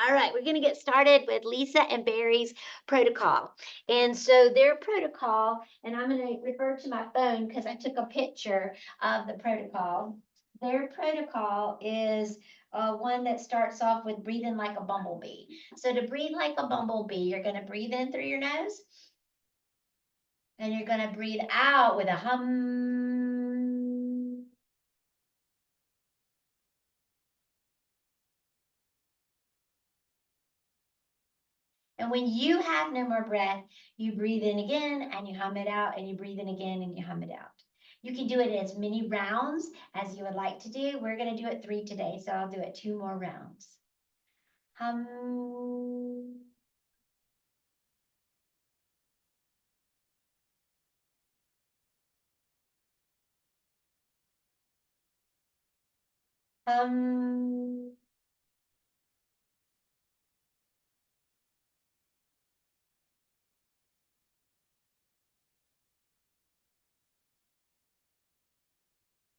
All right, we're going to get started with Lisa and Barry's protocol. And so their protocol, and I'm going to refer to my phone because I took a picture of the protocol. Their protocol is one that starts off with breathing like a bumblebee. So to breathe like a bumblebee, you're going to breathe in through your nose and you're going to breathe out with a hum. And when you have no more breath, you breathe in again and you hum it out, and you breathe in again and you hum it out. You can do it as many rounds as you would like to do. We're going to do it 3 today, so I'll do it 2 more rounds. Hum. Hum.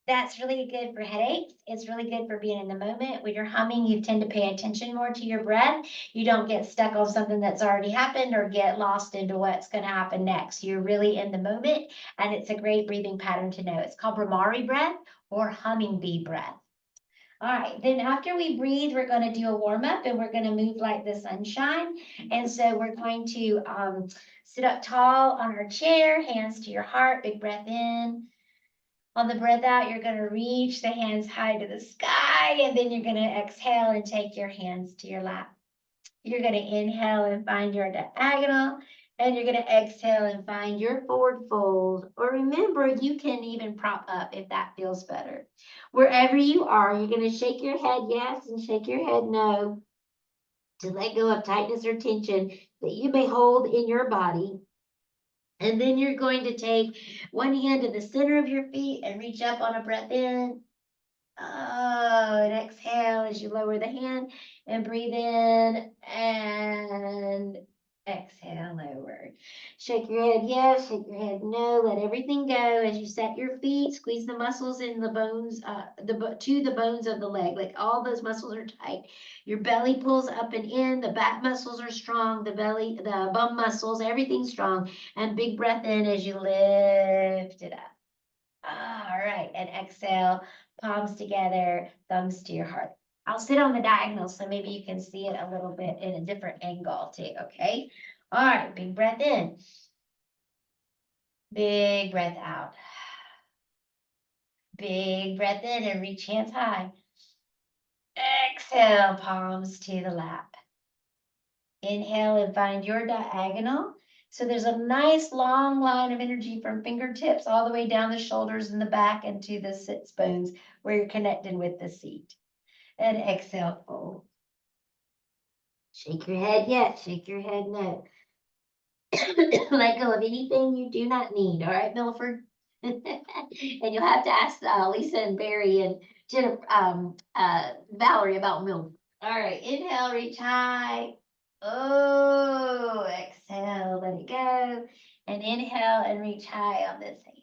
That's really good for headaches. It's really good for being in the moment. When you're humming, you tend to pay attention more to your breath. You don't get stuck on something that's already happened or get lost into what's going to happen next. You're really in the moment, and it's a great breathing pattern to know. It's called Brahmari breath or hummingbee breath. All right, then after we breathe, we're going to do a warm up and we're going to move like the sunshine. And so we're going to sit up tall on our chair, hands to your heart, big breath in. On the breath out, you're going to reach the hands high to the sky, and then you're going to exhale and take your hands to your lap. You're going to inhale and find your diagonal, and you're going to exhale and find your forward fold. Or remember, you can even prop up if that feels better. Wherever you are, you're going to shake your head yes and shake your head no to let go of tightness or tension that you may hold in your body. And then you're going to take one hand to the center of your feet and reach up on a breath in. Oh, and exhale as you lower the hand and breathe in and exhale lower. Shake your head yes, shake your head no. Let everything go as you set your feet. Squeeze the muscles in the bones, to the bones of the leg. Like all those muscles are tight. Your belly pulls up and in. The back muscles are strong. The belly, the bum muscles, everything's strong. And big breath in as you lift it up. All right, and exhale, palms together, thumbs to your heart. I'll sit on the diagonal so maybe you can see it a little bit in a different angle too, okay? All right, big breath in. Big breath out. Big breath in and reach hands high. Exhale, palms to the lap. Inhale and find your diagonal. So there's a nice long line of energy from fingertips all the way down the shoulders and the back and to the sits bones where you're connected with the seat. And exhale, fold. Shake your head yes, shake your head no. Let go of anything you do not need. All right, Milford? And you'll have to ask Lisa and Barry and Jennifer, Valerie about Milford. All right, inhale, reach high. Oh, exhale, let it go. And inhale and reach high on this hand.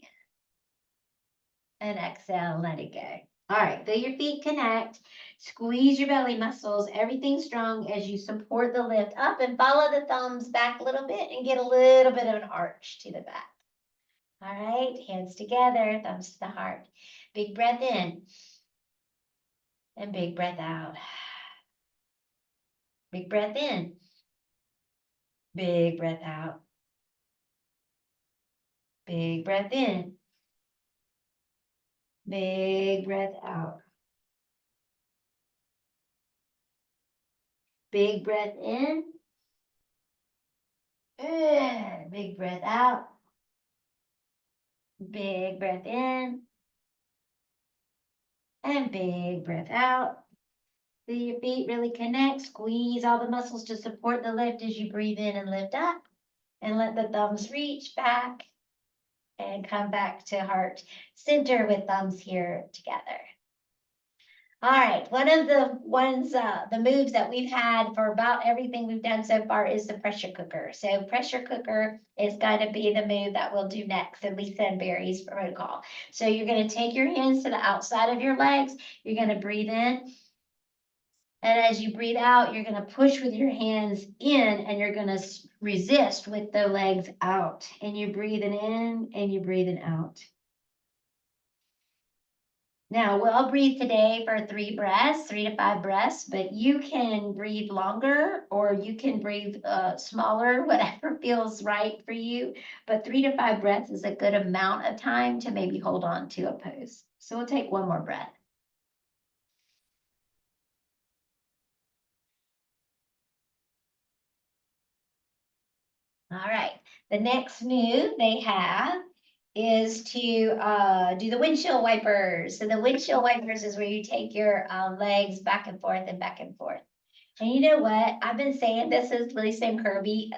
And exhale, let it go. All right, feel your feet connect. Squeeze your belly muscles. Everything strong as you support the lift up and follow the thumbs back a little bit and get a little bit of an arch to the back. All right, hands together, thumbs to the heart. Big breath in and big breath out. Big breath in. Big breath out. Big breath in. Big breath out. Big breath in. Big breath out. Big breath in. And big breath out. Feel your feet really connect. Squeeze all the muscles to support the lift as you breathe in and lift up. And let the thumbs reach back and come back to heart center with thumbs here together. All right, one of the ones, the moves that we've had for about everything we've done so far is the pressure cooker. So pressure cooker is going to be the move that we'll do next in Lisa and Barry's protocol. So you're going to take your hands to the outside of your legs. You're going to breathe in And as you breathe out, you're gonna push with your hands in and you're gonna resist with the legs out. And you're breathing in and you're breathing out. Now, we'll breathe today for 3 breaths, 3 to 5 breaths, but you can breathe longer or you can breathe smaller, whatever feels right for you. But 3 to 5 breaths is a good amount of time to maybe hold on to a pose. So we'll take one more breath. All right, the next move they have is to do the windshield wipers. So the windshield wipers is where you take your legs back and forth and back and forth. And you know what? I've been saying this is Lisa and Kirby,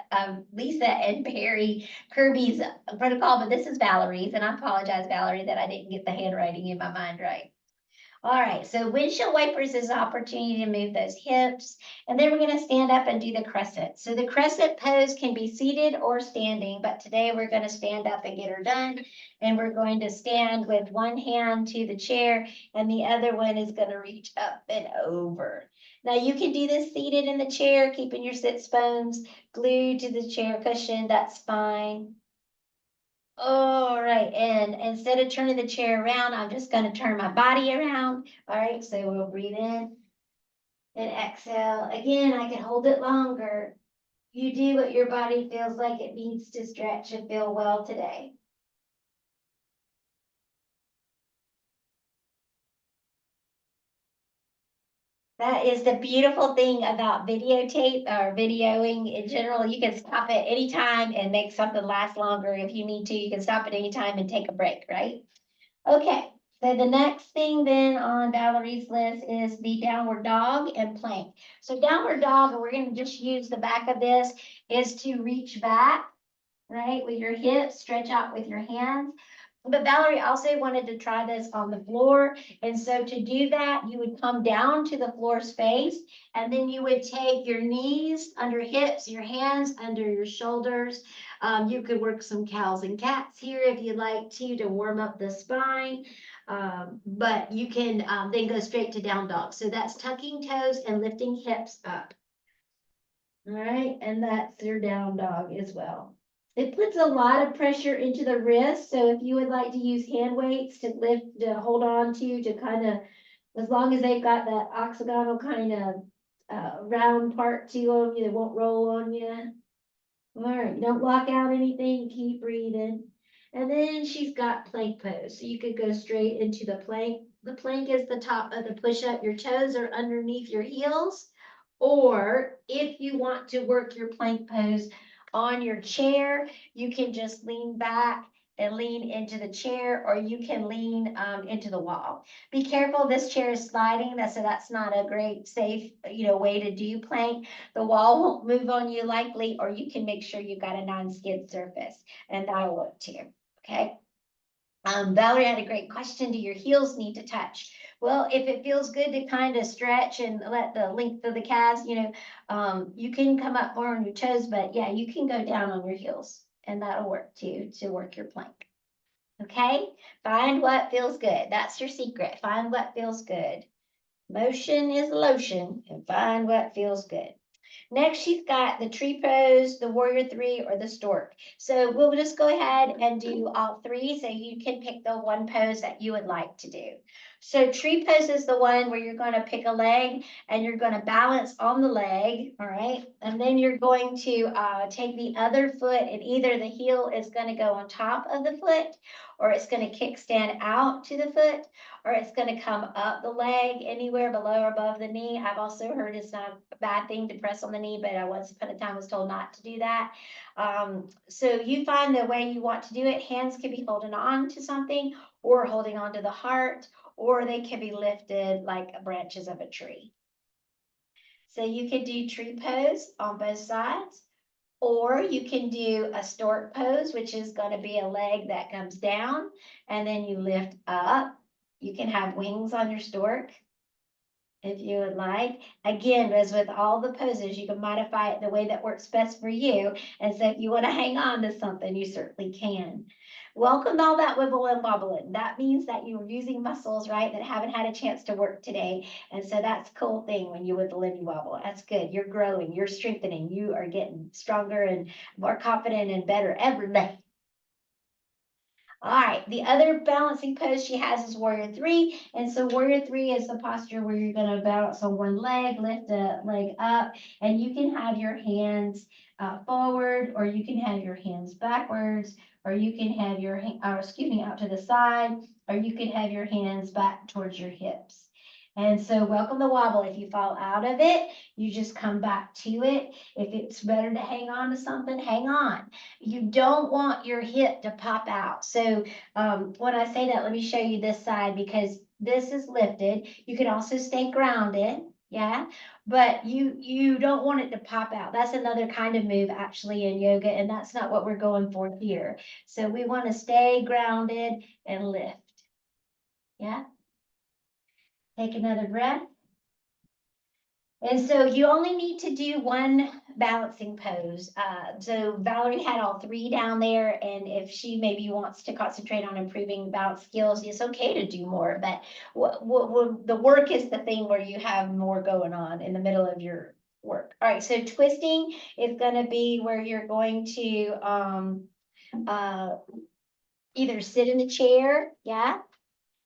Lisa and Barry Kirby's protocol, but this is Valerie's, and I apologize, Valerie, that I didn't get the handwriting in my mind right. All right, so windshield wipers is an opportunity to move those hips. And then we're gonna stand up and do the crescent. So the crescent pose can be seated or standing, but today we're gonna stand up and get her done. And we're going to stand with one hand to the chair and the other one is gonna reach up and over. Now you can do this seated in the chair, keeping your sits bones glued to the chair cushion, that's fine. All right, and instead of turning the chair around, I'm just gonna turn my body around. All right, so we'll breathe in and exhale. Again, I can hold it longer. You do what your body feels like it needs to stretch and feel well today. That is the beautiful thing about videotape or videoing in general. You can stop at any time and make something last longer if you need to. You can stop at any time and take a break, right? Okay, so the next thing then on Valerie's list is the downward dog and plank. So downward dog, and we're gonna just use the back of this, is to reach back, right, with your hips, stretch out with your hands. But Valerie also wanted to try this on the floor. And so to do that, you would come down to the floor space and then you would take your knees under hips, your hands under your shoulders. You could work some cows and cats here if you'd like to warm up the spine. But you can then go straight to down dog. So that's tucking toes and lifting hips up. All right, and that's your down dog as well. It puts a lot of pressure into the wrist, so if you would like to use hand weights to lift, to hold on to kind of, as long as they've got that octagonal kind of round part to them, they won't roll on you. All right, don't block out anything, keep breathing. And then she's got plank pose, so you could go straight into the plank. The plank is the top of the push-up. Your toes are underneath your heels. Or if you want to work your plank pose on your chair, you can just lean back and lean into the chair, or you can lean into the wall. Be careful, this chair is sliding, so that's not a great safe, way to do plank. The wall won't move on you likely, or you can make sure you've got a non-skid surface, and that'll work too, okay? Valerie had a great question. Do your heels need to touch? Well, if it feels good to kind of stretch and let the length of the calves, you can come up more on your toes, but yeah, you can go down on your heels and that'll work too, to work your plank. Okay, find what feels good. That's your secret. Find what feels good. Motion is lotion, and find what feels good. Next, she's got the tree pose, the warrior three, or the stork. So we'll just go ahead and do all three, so you can pick the one pose that you would like to do. So tree pose is the one where you're going to pick a leg and you're going to balance on the leg, all right? And then you're going to take the other foot, and either the heel is going to go on top of the foot, or it's going to kickstand out to the foot, or it's going to come up the leg anywhere below or above the knee. I've also heard it's not a bad thing to press on the knee, but I once upon a time was told not to do that. So you find the way you want to do it. Hands can be holding on to something or holding on to the heart, or they can be lifted like branches of a tree. So you can do tree pose on both sides. Or you can do a stork pose, which is going to be a leg that comes down and then you lift up. You can have wings on your stork if you would like. Again, as with all the poses, you can modify it the way that works best for you. And so if you want to hang on to something, you certainly can. Welcome all that wibble and wobbling. That means that you're using muscles, right, that haven't had a chance to work today. And so that's a cool thing when you wibble and you wobble. That's good. You're growing, you're strengthening, you are getting stronger and more confident and better every day. All right, the other balancing pose she has is warrior three. And so warrior three is the posture where you're gonna balance on one leg, lift a leg up, and you can have your hands forward, or you can have your hands backwards, or you can have your, out to the side, or you can have your hands back towards your hips. And so welcome the wobble. If you fall out of it, you just come back to it. If it's better to hang on to something, hang on. You don't want your hip to pop out. So when I say that, let me show you this side because this is lifted. You can also stay grounded, yeah, but you don't want it to pop out. That's another kind of move actually in yoga, and that's not what we're going for here. So we want to stay grounded and lift, yeah. Take another breath. And so you only need to do one balancing pose. So Valerie had all three down there, and if she maybe wants to concentrate on improving balance skills, it's okay to do more. But the work is the thing where you have more going on in the middle of your work. All right, so twisting is going to be where you're going to either sit in a chair, yeah,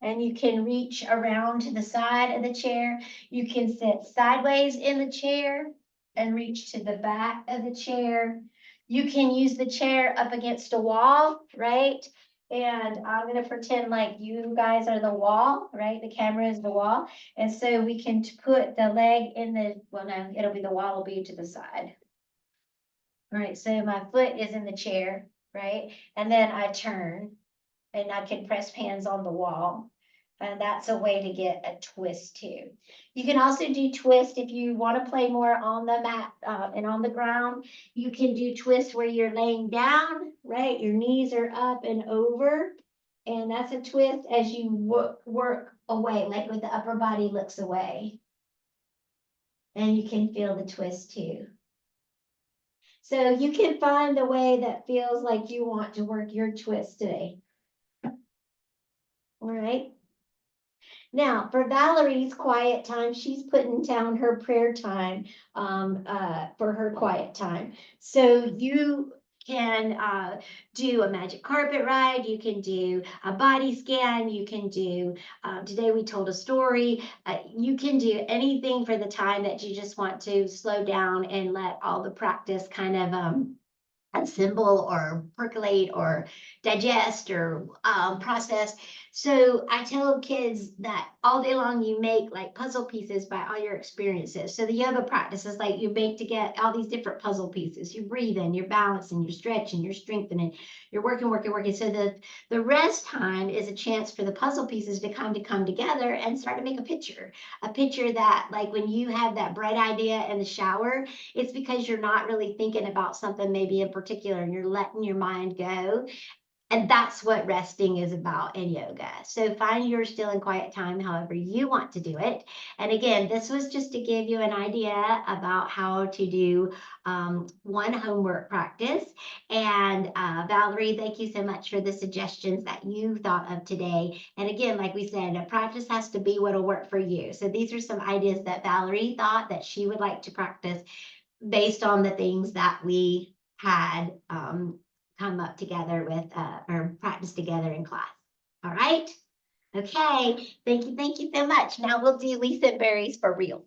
and you can reach around to the side of the chair. You can sit sideways in the chair and reach to the back of the chair. You can use the chair up against a wall, right? And I'm going to pretend like you guys are the wall, right? The camera is the wall. And so we can put the leg in the, well, no, it'll be the wall will be to the side. All right, so my foot is in the chair, right? And then I turn and I can press hands on the wall. And that's a way to get a twist too. You can also do twist if you want to play more on the mat and on the ground. You can do twist where you're laying down, right? Your knees are up and over. And that's a twist as you work away, like with the upper body looks away. And you can feel the twist too. So you can find the way that feels like you want to work your twist today. All right. Now, for Valerie's quiet time, she's putting down her prayer time for her quiet time. So you can do a magic carpet ride, you can do a body scan, you can do, today we told a story, you can do anything for the time that you just want to slow down and let all the practice kind of assemble or percolate or digest or process. So I tell kids that all day long you make like puzzle pieces by all your experiences. So the yoga practice is like you make to get all these different puzzle pieces. You breathe in, you're balancing, you're stretching, you're strengthening, you're working. So the rest time is a chance for the puzzle pieces to come together and start to make a picture that like when you have that bright idea in the shower, it's because you're not really thinking about something maybe in particular and you're letting your mind go. And that's what resting is about in yoga. So find your still and quiet time, however you want to do it. And again, this was just to give you an idea about how to do one homework practice. And Valerie, thank you so much for the suggestions that you thought of today. And again, like we said, a practice has to be what'll work for you. So these are some ideas that Valerie thought that she would like to practice based on the things that we had come up together with or practice together in class. All right. Okay. Thank you so much. Now we'll do Lisa Berries for real.